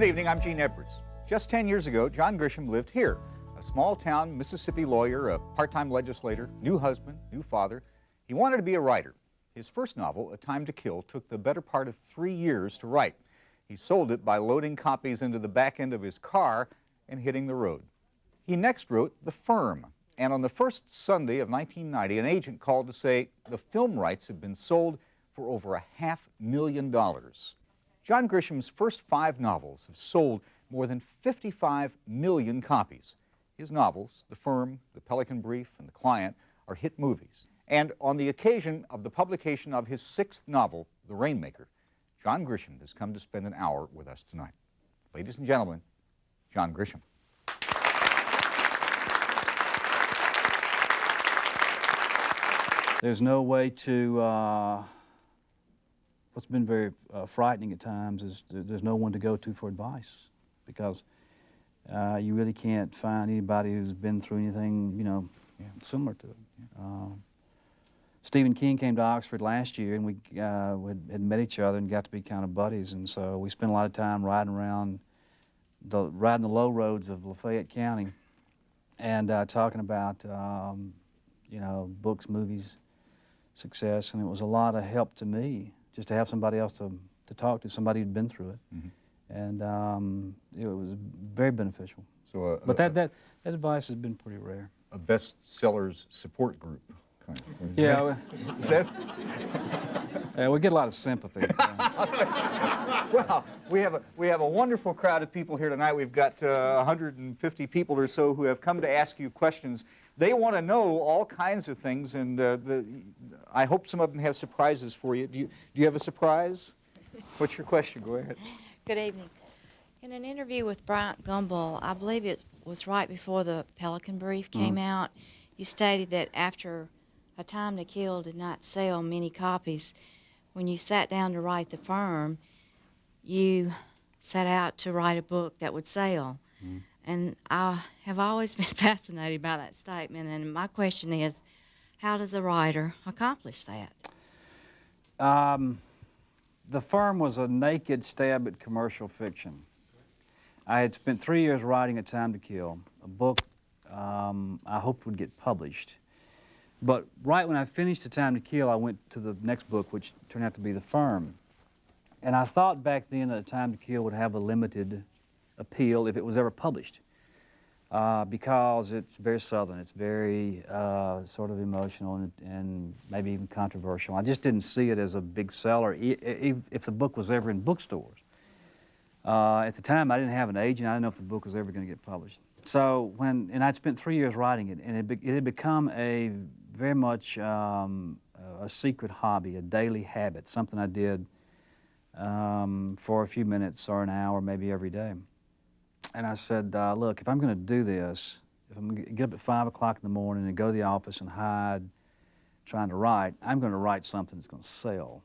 Good evening, I'm Gene Edwards. Just 10 years ago, John Grisham lived here, a small-town Mississippi lawyer, a part-time legislator, new husband, new father. He wanted to be a writer. His first novel, A Time to Kill, took the better part of 3 years to write. He sold it by loading copies into the back end of his car and hitting the road. He next wrote The Firm, and on the first Sunday of 1990, an agent called to say the film rights had been sold for over $500,000. John Grisham's first 5 novels have sold more than 55 million copies. His novels, The Firm, The Pelican Brief, and The Client, are hit movies. And on the occasion of the publication of his 6th novel, The Rainmaker, John Grisham has come to spend an hour with us tonight. Ladies and gentlemen, John Grisham. There's no way to, what's been very frightening at times is there's no one to go to for advice, because you really can't find anybody who's been through anything, you know, similar to it. Stephen King came to Oxford last year, and we had met each other and got to be kind of buddies, and so we spent a lot of time riding the low roads of Lafayette County and talking about, you know, books, movies, success, and it was a lot of help to me just to have somebody else to talk to, somebody who'd been through it. Mm-hmm. And it was very beneficial. So, but that advice has been pretty rare. A bestsellers support group. Kind of. Yeah. Is that? Yeah, we get a lot of sympathy. Well, we have a wonderful crowd of people here tonight. We've got 150 people or so who have come to ask you questions. They want to know all kinds of things, and I hope some of them have surprises for you. Do you have a surprise? What's your question? Go ahead. Good evening. In an interview with Bryant Gumbel, I believe it was right before the Pelican Brief came out, you stated that after A Time to Kill did not sell many copies, when you sat down to write The Firm, you set out to write a book that would sell. And I have always been fascinated by that statement, and my question is, how does a writer accomplish that? The Firm was a naked stab at commercial fiction. I had spent 3 years writing A Time to Kill, a book I hoped would get published. But right when I finished A Time to Kill, I went to the next book, which turned out to be The Firm. And I thought back then that A Time to Kill would have a limited appeal if it was ever published, because it's very Southern, it's very sort of emotional and maybe even controversial. I just didn't see it as a big seller if the book was ever in bookstores. At the time, I didn't have an agent. I didn't know if the book was ever going to get published. So and I'd spent 3 years writing it, and it had become a very much a secret hobby, a daily habit, something I did for a few minutes or an hour, maybe every day. And I said, look, if I'm going to do this, if I'm going to get up at 5 o'clock in the morning and go to the office and hide trying to write, I'm going to write something that's going to sell.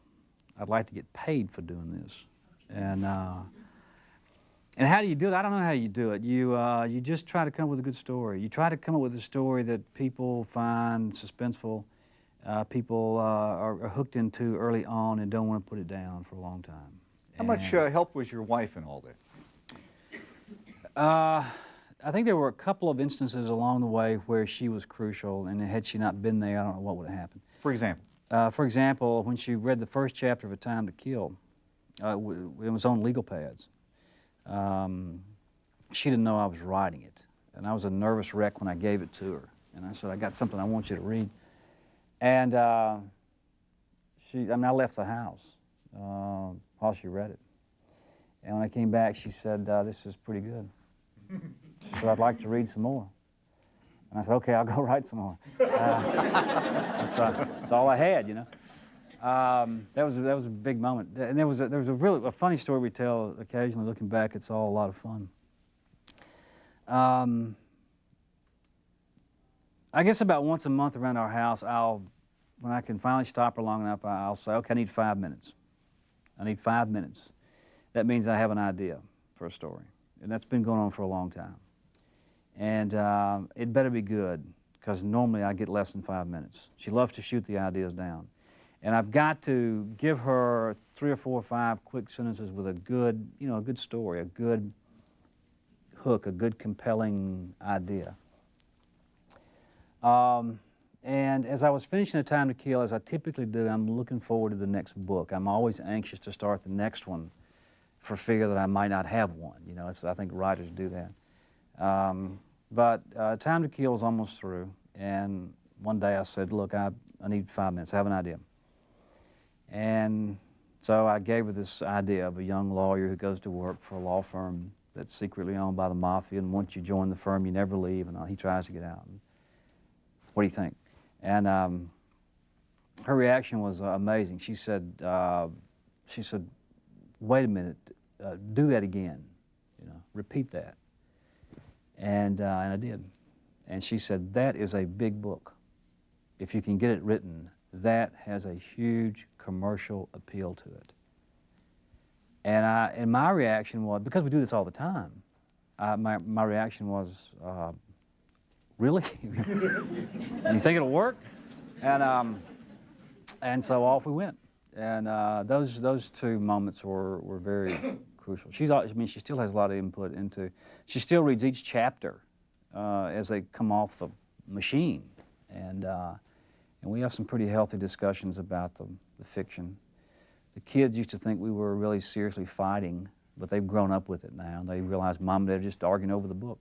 I'd like to get paid for doing this. And how do you do it? I don't know how you do it. You just try to come up with a good story. You try to come up with a story that people find suspenseful, people are hooked into early on and don't want to put it down for a long time. How much help was your wife in all that? I think there were a couple of instances along the way where she was crucial, and had she not been there, I don't know what would have happened. For example? For example, when she read the first chapter of A Time to Kill, it was on legal pads. She didn't know I was writing it, and I was a nervous wreck when I gave it to her. And I said, I got something I want you to read. And I left the house while she read it. And when I came back, she said, this is pretty good. So I'd like to read some more. And I said, okay, I'll go write some more. That's all I had, you know. That was a big moment. And there was a really funny story we tell occasionally. Looking back, it's all a lot of fun. I guess about once a month around our house, when I can finally stop her long enough, I'll say, okay, I need 5 minutes. I need 5 minutes. That means I have an idea for a story. And that's been going on for a long time. And it better be good, because normally I get less than 5 minutes. She loves to shoot the ideas down. And I've got to give her 3 or 4 or 5 quick sentences with a good, you know, a good story, a good hook, a good compelling idea. And as I was finishing A Time to Kill, as I typically do, I'm looking forward to the next book. I'm always anxious to start the next one for fear that I might not have one. You know, I think writers do that. But Time to Kill is almost through, and one day I said, look, I need 5 minutes, I have an idea. And so I gave her this idea of a young lawyer who goes to work for a law firm that's secretly owned by the mafia, and once you join the firm, you never leave, and he tries to get out. What do you think? And her reaction was amazing. She said, wait a minute, do that again, you know, repeat that. And I did. And she said, that is a big book. If you can get it written, that has a huge commercial appeal to it. And my reaction was, because we do this all the time, my reaction was, really? You think it'll work? And so off we went. And those 2 moments were very crucial. I mean, she still has a lot of input into. She still reads each chapter as they come off the machine, and we have some pretty healthy discussions about the fiction. The kids used to think we were really seriously fighting, but they've grown up with it now. They realize Mom and Dad are just arguing over the book.